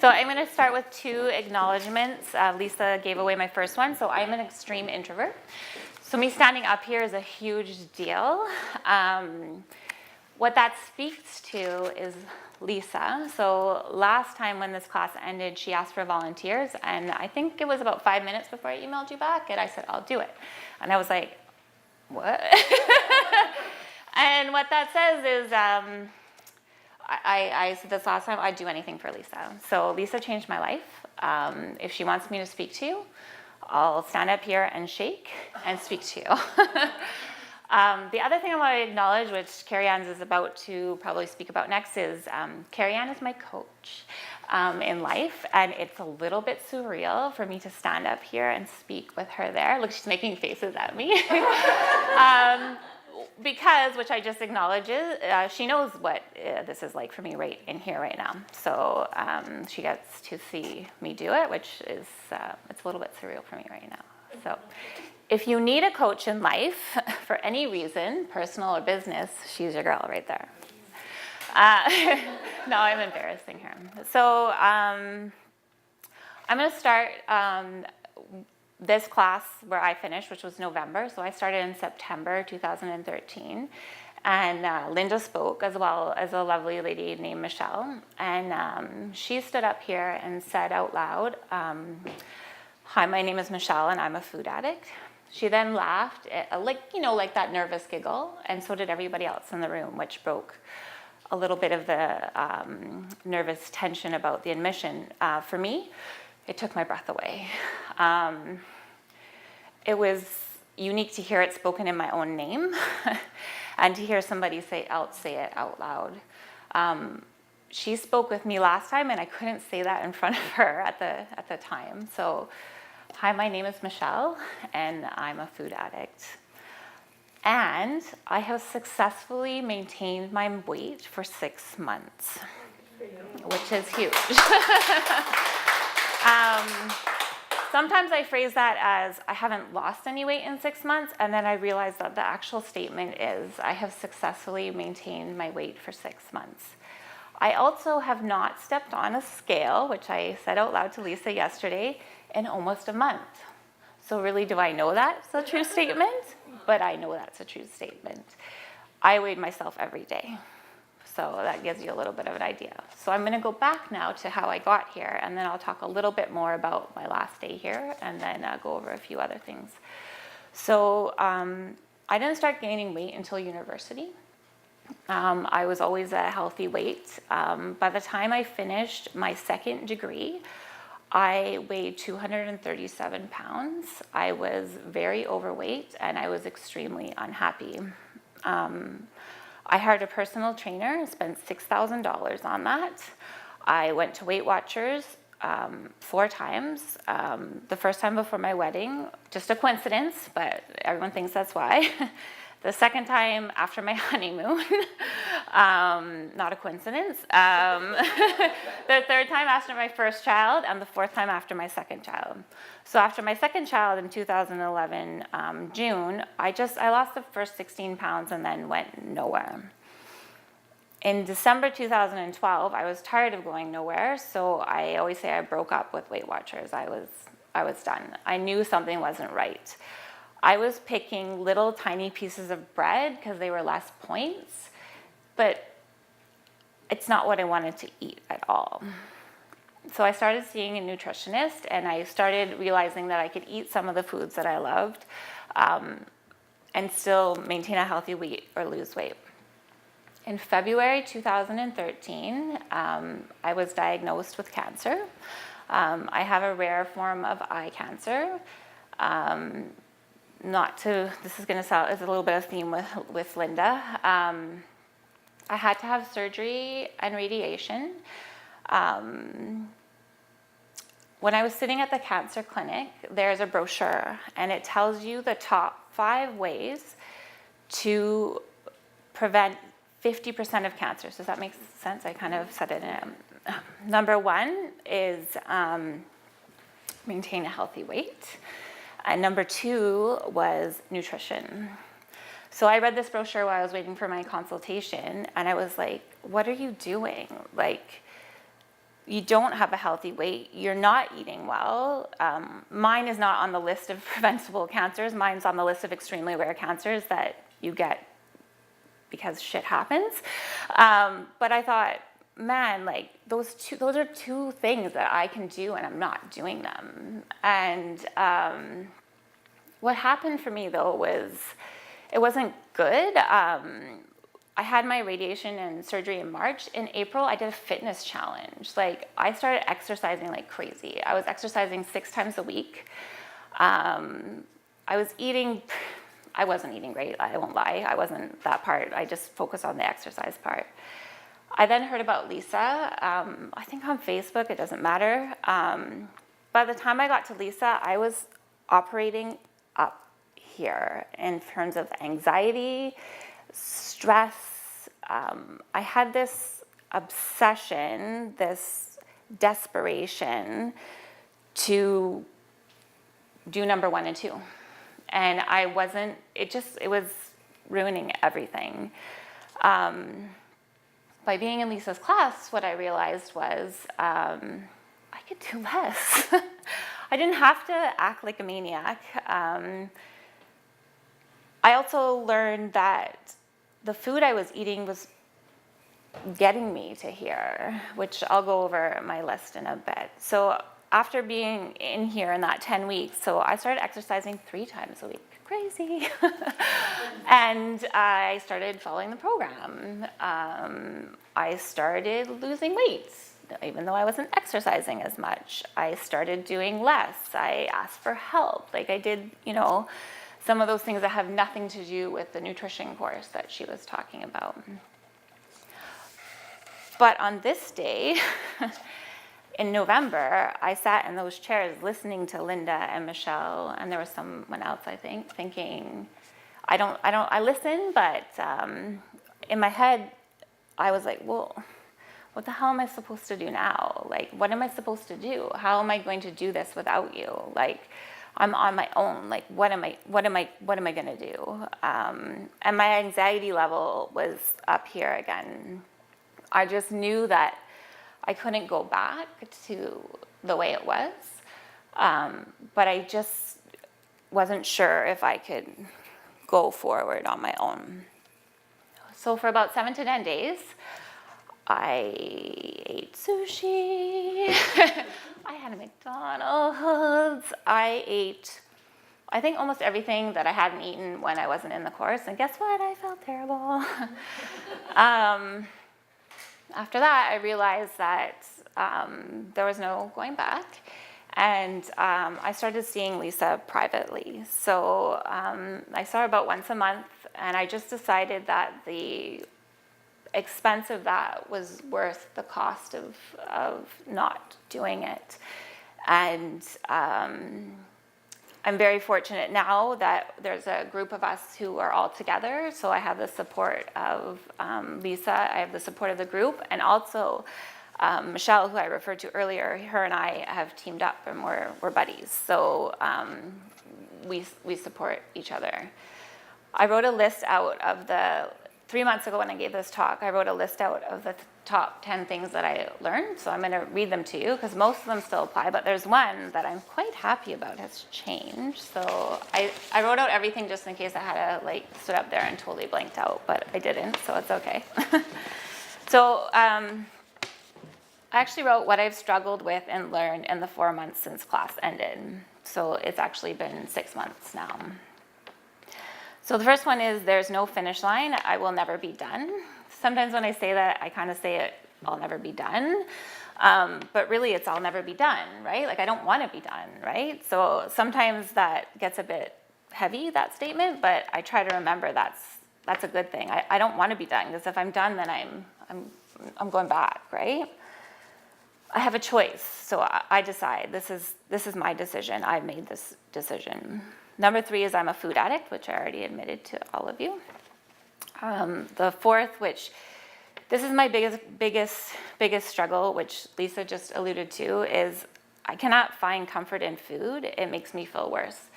So I'm going to start with 2 acknowledgements. Lisa gave away my first one. So I'm an extreme introvert. So me standing up here is a huge deal. What that speaks to is Lisa. So last time when this class ended, she asked for volunteers, and I think it was about 5 minutes before I emailed you back, and I said, I'll do it. And I was like, what? And what that says is, I said this last time, I'd do anything for Lisa. So Lisa changed my life. If she wants me to speak to you, I'll stand up here and shake and speak to you. The other thing I want to acknowledge, which Carrie-Anne is about to probably speak about next, is Carrie-Anne is my coach in life, and it's a little bit surreal for me to stand up here and speak with her there. Look, she's making faces at me. Because, which I just acknowledge, she knows what this is like for me right in here right now. So she gets to see me do it, which is, it's a little bit surreal for me right now. So if you need a coach in life for any reason, personal or business, she's your girl right there. No, I'm embarrassing her. So I'm going to start this class where I finished, which was November. So I started in September 2013. And Linda spoke, as well as a lovely lady named Michele. And she stood up here and said out loud, hi, my name is Michele, and I'm a food addict. She then laughed, like that nervous giggle, and so did everybody else in the room, which broke a little bit of the nervous tension about the admission. For me, it took my breath away. It was unique to hear it spoken in my own name and to hear somebody say it out loud. She spoke with me last time, and I couldn't say that in front of her at the time. So, hi, my name is Michele, and I'm a food addict. And I have successfully maintained my weight for 6 months, which is huge. Sometimes I phrase that as I haven't lost any weight in 6 months, and then I realize that the actual statement is I have successfully maintained my weight for 6 months. I also have not stepped on a scale, which I said out loud to Lisa yesterday, in almost a month. So really, do I know that's a true statement? But I know that's a true statement. I weighed myself every day. So that gives you a little bit of an idea. So I'm going to go back now to how I got here, and then I'll talk a little bit more about my last day here, and then go over a few other things. So I didn't start gaining weight until university. I was always at a healthy weight. By the time I finished my second degree, I weighed 237 pounds. I was very overweight, and I was extremely unhappy. I hired a personal trainer, spent $6,000 on that. I went to Weight Watchers 4 times. The first time before my wedding, just a coincidence, but everyone thinks that's why. The second time after my honeymoon, not a coincidence. The third time after my first child, and the 4th time after my second child. So after my second child in 2011, June, I lost the first 16 pounds and then went nowhere. In December 2012, I was tired of going nowhere, so I always say I broke up with Weight Watchers. I was done. I knew something wasn't right. I was picking little tiny pieces of bread because they were less points, but it's not what I wanted to eat at all. So I started seeing a nutritionist, and I started realizing that I could eat some of the foods that I loved and still maintain a healthy weight or lose weight. In February 2013, I was diagnosed with cancer. I have a rare form of eye cancer. This is going to sound as a little bit of theme with Linda. I had to have surgery and radiation. When I was sitting at the cancer clinic, there's a brochure, and it tells you the top 5 ways to prevent 50% of cancers. Does that make sense? I kind of said it in number 1 is maintain a healthy weight. And number 2 was nutrition. So I read this brochure while I was waiting for my consultation, and I was like, what are you doing? Like, you don't have a healthy weight, you're not eating well. Mine is not on the list of preventable cancers. Mine's on the list of extremely rare cancers that you get because shit happens. But I thought, man, like those are two things that I can do and I'm not doing them. And what happened for me though was, it wasn't good. I had my radiation and surgery in March. In April, I did a fitness challenge. Like, I started exercising like crazy. I was exercising 6 times a week. I wasn't eating great, I won't lie. I wasn't that part. I just focused on the exercise part. I then heard about Lisa, I think on Facebook, it doesn't matter. By the time I got to Lisa, I was operating up here in terms of anxiety, stress. I had this obsession, this desperation to do number 1 and 2. And it was ruining everything. By being in Lisa's class, what I realized was I could do less. I didn't have to act like a maniac. I also learned that the food I was eating was getting me to here, which I'll go over my list in a bit. So after being in here in that 10 weeks, so I started exercising 3 times a week. Crazy. And I started following the program. I started losing weight, even though I wasn't exercising as much. I started doing less. I asked for help. Like I did, some of those things that have nothing to do with the nutrition course that she was talking about. But on this day, in November, I sat in those chairs listening to Linda and Michele, and there was someone else, I think, thinking, I listen, but in my head, I was like, well, what the hell am I supposed to do now? Like, what am I supposed to do? How am I going to do this without you? Like, I'm on my own. Like, what am I gonna do? And my anxiety level was up here again. I just knew that I couldn't go back to the way it was, but I just wasn't sure if I could go forward on my own. So for about 7 to 10 days, I ate sushi. I had a McDonald's. I ate, I think, almost everything that I hadn't eaten when I wasn't in the course. And guess what? I felt terrible. After that, I realized that there was no going back. And I started seeing Lisa privately. So I saw her about once a month. And I just decided that the expense of that was worth the cost of not doing it. And I'm very fortunate now that there's a group of us who are all together. So I have the support of Lisa, I have the support of the group, and also Michele, who I referred to earlier, her and I have teamed up and we're buddies. So we support each other. I wrote a list out of the 3 months ago when I gave this talk, I wrote a list out of the top 10 things that I learned. So I'm going to read them to you because most of them still apply, but there's one that I'm quite happy about has changed. So I wrote out everything just in case I had to stood up there and totally blanked out, but I didn't, so it's okay. So I actually wrote what I've struggled with and learned in the 4 months since class ended. So it's actually been 6 months now. So the first one is there's no finish line. I will never be done. Sometimes when I say that, I kind of say it, I'll never be done. But really it's I'll never be done, right? Like I don't want to be done, right? So sometimes that gets a bit heavy, that statement, but I try to remember that's a good thing. I don't want to be done because if I'm done, then I'm going back, right? I have a choice, so I decide. This is my decision. I've made this decision. Number 3 is I'm a food addict, which I already admitted to all of you. The 4th, which this is my biggest struggle, which Lisa just alluded to, is I cannot find comfort in food. It makes me feel worse.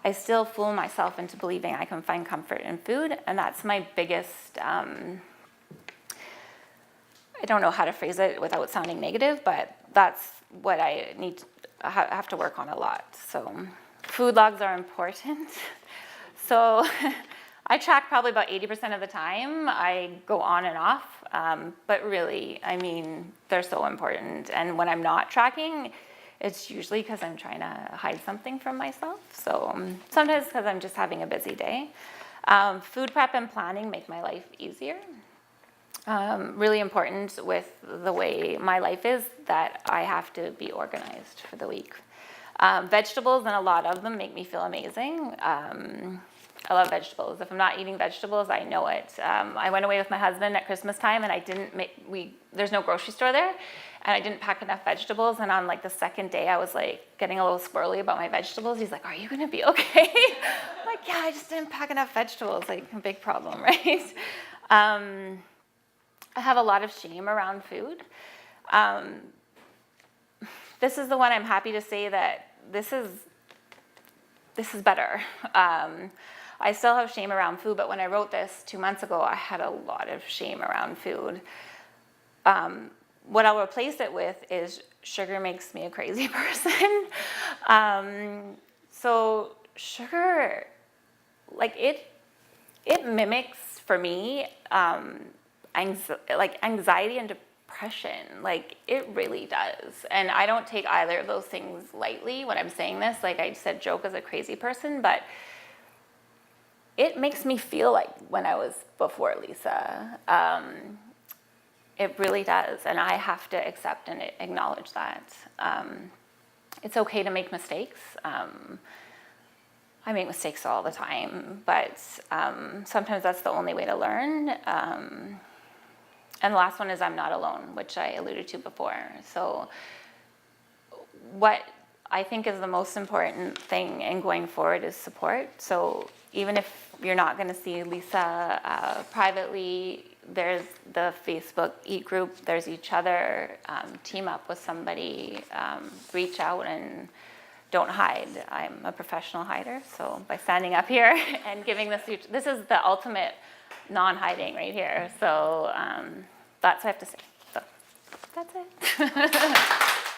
I still fool myself into believing I can find comfort in food, and that's my biggest, I don't know how to phrase it without sounding negative, but that's what I have to work on a lot. So food logs are important. So I track probably about 80% of the time. I go on and off, but really, I mean, they're so important. And when I'm not tracking, it's usually because I'm trying to hide something from myself. So sometimes because I'm just having a busy day. Food prep and planning make my life easier. Really important with the way my life is that I have to be organized for the week. Vegetables, and a lot of them make me feel amazing. I love vegetables. If I'm not eating vegetables, I know it. I went away with my husband at Christmas time, and I didn't there's no grocery store there, and I didn't pack enough vegetables, and on like the second day, I was like getting a little squirrely about my vegetables. He's like, "Are you gonna be okay?" I'm like, "Yeah, I just didn't pack enough vegetables." Like, a big problem, right? I have a lot of shame around food. This is the one I'm happy to say that this is better. I still have shame around food, but when I wrote this 2 months ago, I had a lot of shame around food. What I'll replace it with is sugar makes me a crazy person. So sugar, like it mimics for me anxiety and depression. Like, it really does. And I don't take either of those things lightly when I'm saying this. Like I said, joke as a crazy person, but it makes me feel like when I was before Lisa. It really does. And I have to accept and acknowledge that. It's okay to make mistakes. I make mistakes all the time, but sometimes that's the only way to learn. And the last one is I'm not alone, which I alluded to before. So what I think is the most important thing in going forward is support. So even if you're not going to see Lisa privately, there's the Facebook Eat group, there's each other, team up with somebody, reach out and don't hide. I'm a professional hider, so by standing up here and giving this is the ultimate non-hiding right here. So that's what I have to say. So that's it.